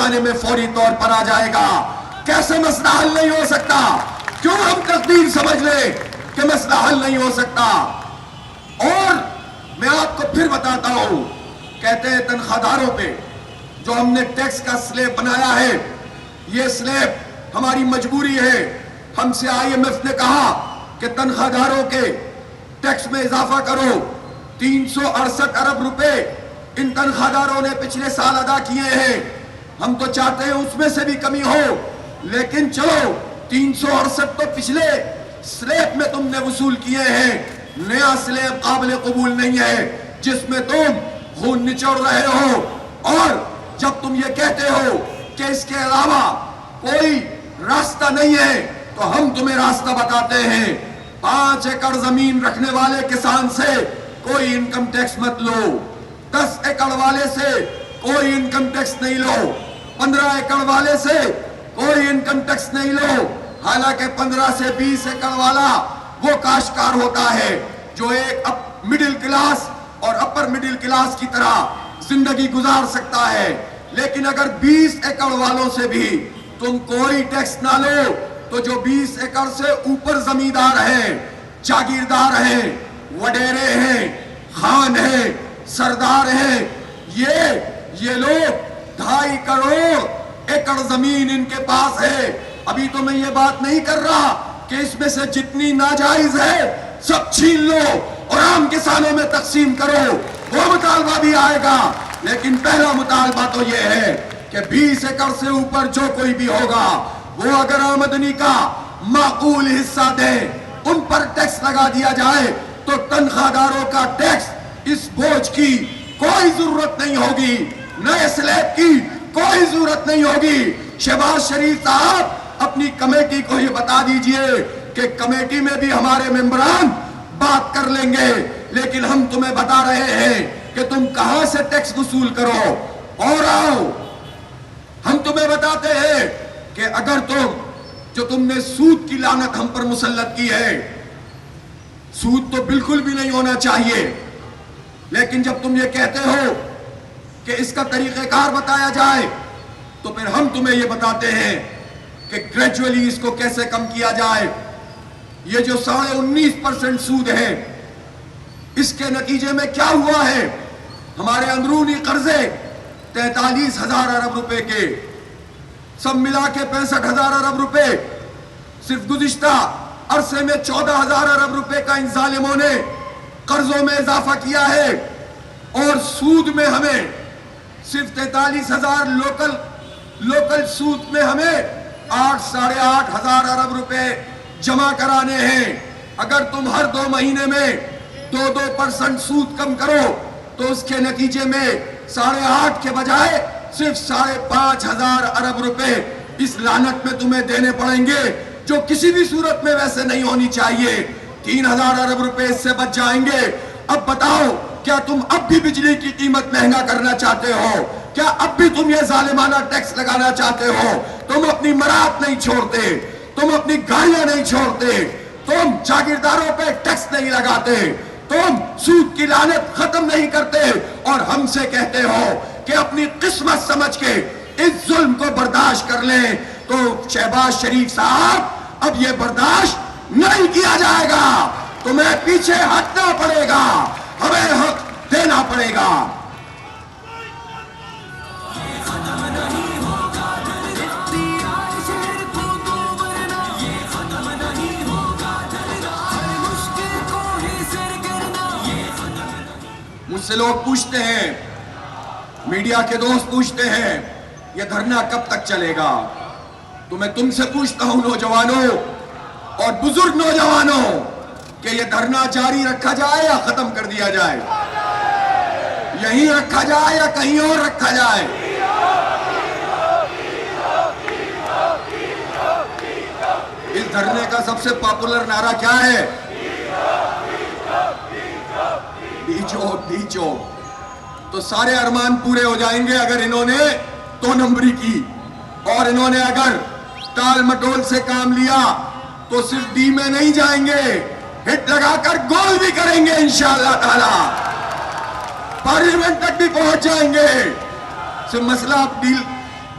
بنانے میں فوری طور پر آ جائے گا. کیسے مسئلہ حل نہیں ہو سکتا؟ کیوں ہم تقدیر سمجھ لیں کہ مسئلہ حل نہیں ہو سکتا؟ اور میں آپ کو پھر بتاتا ہوں، کہتے ہیں تنخواہ داروں پہ جو ہم نے ٹیکس کا سلیب بنایا ہے، یہ سلیب ہماری مجبوری ہے. ہم سے IMF نے کہا کہ تنخواہ داروں کے ٹیکس میں اضافہ کرو. 368 ارب روپے ان تنخواہ داروں نے پچھلے سال ادا کیے ہیں. ہم تو چاہتے ہیں اس میں سے بھی کمی ہو، لیکن چلو 368 تو پچھلے سلیب میں تم نے وصول کیے ہیں. نیا سلیب قابل قبول نہیں ہے جس میں تم خون نچوڑ رہے ہو. اور جب تم یہ کہتے ہو کہ اس کے علاوہ کوئی راستہ نہیں ہے تو ہم تمہیں راستہ بتاتے ہیں. 5 ایکڑ زمین رکھنے والے کسان سے کوئی انکم ٹیکس مت لو. 10 ایکڑ والے سے کوئی انکم ٹیکس نہیں لو. 15 ایکڑ والے سے کوئی انکم ٹیکس نہیں لو. حالانکہ 15 سے 20 ایکڑ والا وہ کاشتکار ہوتا ہے جو ایک مڈل کلاس اور اپر مڈل کلاس کی طرح زندگی گزار سکتا ہے. لیکن اگر 20 ایکڑ والوں سے بھی تم کوئی ٹیکس نہ لو تو جو 20 ایکڑ سے اوپر زمیندار ہیں، جاگیردار ہیں، وڈیرے ہیں، خان ہیں، سردار ہیں، یہ لوگ 2.5 کروڑ ایکڑ زمین ان کے پاس ہے. ابھی تو میں یہ بات نہیں کر رہا کہ اس میں سے جتنی ناجائز ہے سب چھین لو اور عام کسانوں میں تقسیم کرو. وہ مطالبہ بھی آئے گا، لیکن پہلا مطالبہ تو یہ ہے کہ 20 ایکڑ سے اوپر جو کوئی بھی ہوگا وہ اگر آمدنی کا معقول حصہ دیں، ان پر ٹیکس لگا دیا جائے تو تنخواہ داروں کا ٹیکس اس بوجھ کی کوئی ضرورت نہیں ہوگی. نئے سلیب کی کوئی ضرورت نہیں ہوگی. شہباز شریف صاحب اپنی کمیٹی کو یہ بتا دیجئے کہ کمیٹی میں بھی ہمارے ممبران بات کر لیں گے، لیکن ہم تمہیں بتا رہے ہیں کہ تم کہاں سے ٹیکس وصول کرو. اور آؤ ہم تمہیں بتاتے ہیں کہ اگر تم نے سود کی لعنت ہم پر مسلط کی ہے، سود تو بالکل بھی نہیں ہونا چاہیے، لیکن جب تم یہ کہتے ہو کہ اس کا طریقہ کار بتایا جائے تو پھر ہم تمہیں یہ بتاتے ہیں کہ گریجولی اس کو کیسے کم کیا جائے. یہ جو 19.5% سود ہے، اس کے نتیجے میں کیا ہوا ہے؟ ہمارے اندرونی قرضے 43,000 ارب روپے کے، سب ملا کے 65,000 ارب روپے. صرف گزشتہ عرصے میں 14,000 ارب روپے کا ان ظالموں نے قرضوں میں اضافہ کیا ہے. اور سود میں ہمیں صرف 43,000 لوکل سود میں ہمیں 8,500 ارب روپے جمع کرانے ہیں. اگر تم ہر 2 مہینے میں 2% سود کم کرو تو اس کے نتیجے میں 8.5 کے بجائے صرف 5,500 ارب روپے اس لعنت میں تمہیں دینے پڑیں گے، جو کسی بھی صورت میں ویسے نہیں ہونی چاہیے. 3,000 ارب روپے اس سے بچ جائیں گے. اب بتاؤ، کیا تم اب بھی بجلی کی قیمت مہنگا کرنا چاہتے ہو؟ کیا اب بھی تم یہ ظالمانہ ٹیکس لگانا چاہتے ہو؟ تم اپنی مراد نہیں چھوڑتے، تم اپنی گاڑیاں نہیں چھوڑتے، تم جاگیرداروں پہ ٹیکس نہیں لگاتے، تم سود کی لعنت ختم نہیں کرتے، اور ہم سے کہتے ہو کہ اپنی قسمت سمجھ کے اس ظلم کو برداشت کر لیں. تو شہباز شریف صاحب، اب یہ برداشت نہیں کیا جائے گا. تمہیں پیچھے ہٹنا پڑے گا، ہمیں حق دینا پڑے گا. مجھ سے لوگ پوچھتے ہیں، میڈیا کے دوست پوچھتے ہیں، یہ دھرنا کب تک چلے گا؟ تو میں تم سے پوچھتا ہوں نوجوانوں اور بزرگ نوجوانوں کہ یہ دھرنا جاری رکھا جائے یا ختم کر دیا جائے؟ یہیں رکھا جائے یا کہیں اور رکھا جائے؟ اس دھرنے کا سب سے پاپولر نعرہ کیا ہے؟ ڈی چوک. تو سارے ارمان پورے ہو جائیں گے اگر انہوں نے 2 نمبری کی، اور انہوں نے اگر ٹال مٹول سے کام لیا تو صرف ڈی میں نہیں جائیں گے، ہٹ لگا کر گول بھی کریں گے انشاءاللہ تعالی، پارلیمنٹ تک بھی پہنچ جائیں گے. مسئلہ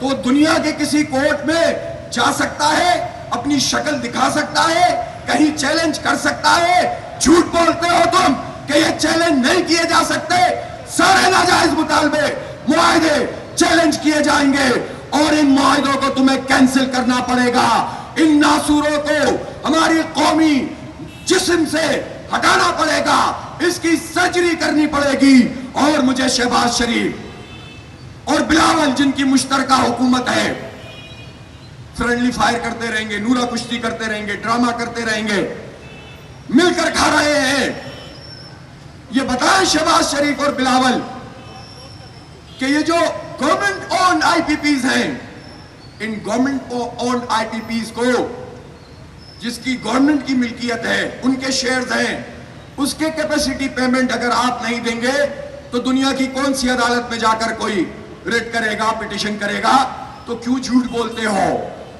تو دنیا کے کسی کورٹ میں جا سکتا ہے, اپنی شکل دکھا سکتا ہے, کہیں چیلنج کر سکتا ہے. جھوٹ بولتے ہو تم کہ یہ چیلنج نہیں کیے جا سکتے. سارے ناجائز مطالبے, معاہدے چیلنج کیے جائیں گے اور ان معاہدوں کو تمہیں کینسل کرنا پڑے گا. ان ناسوروں کو ہماری قومی جسم سے ہٹانا پڑے گا, اس کی سرجری کرنی پڑے گی. اور مجھے شہباز شریف اور بلاول جن کی مشترکہ حکومت ہے, فرینڈلی فائر کرتے رہیں گے, نورا کشتی کرتے رہیں گے, ڈرامہ کرتے رہیں گے, مل کر کھا رہے ہیں. یہ بتائیں شہباز شریف اور بلاول کہ یہ جو گورنمنٹ اونڈ آئی پی پیز ہیں, ان گورنمنٹ اونڈ آئی پی پیز کو جس کی گورنمنٹ کی ملکیت ہے, ان کے شیئرز ہیں, اس کے کیپیسٹی پیمنٹ اگر آپ نہیں دیں گے تو دنیا کی کون سی عدالت میں جا کر کوئی ریٹ کرے گا, پٹیشن کرے گا؟ تو کیوں جھوٹ بولتے ہو,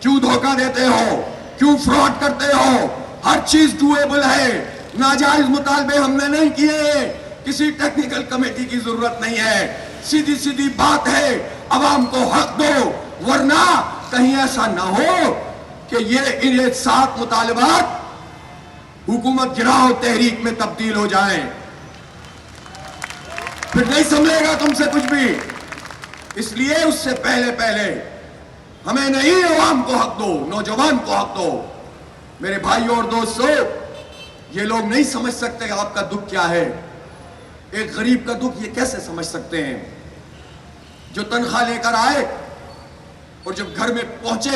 کیوں دھوکہ دیتے ہو, کیوں فراڈ کرتے ہو؟ ہر چیز ڈویبل ہے. ناجائز مطالبے ہم نے نہیں کیے, کسی ٹیکنیکل کمیٹی کی ضرورت نہیں ہے. سیدھی سیدھی بات ہے, عوام کو حق دو, ورنہ کہیں ایسا نہ ہو کہ یہ 7 مطالبات حکومت گراؤ تحریک میں تبدیل ہو جائیں. پھر نہیں سنبھلے گا تم سے کچھ بھی. اس لیے اس سے پہلے ہمیں نہیں, عوام کو حق دو, نوجوان کو حق دو. میرے بھائیوں اور دوستو, یہ لوگ نہیں سمجھ سکتے آپ کا دکھ کیا ہے. ایک غریب کا دکھ یہ کیسے سمجھ سکتے ہیں جو تنخواہ لے کر آئے اور جب گھر میں پہنچے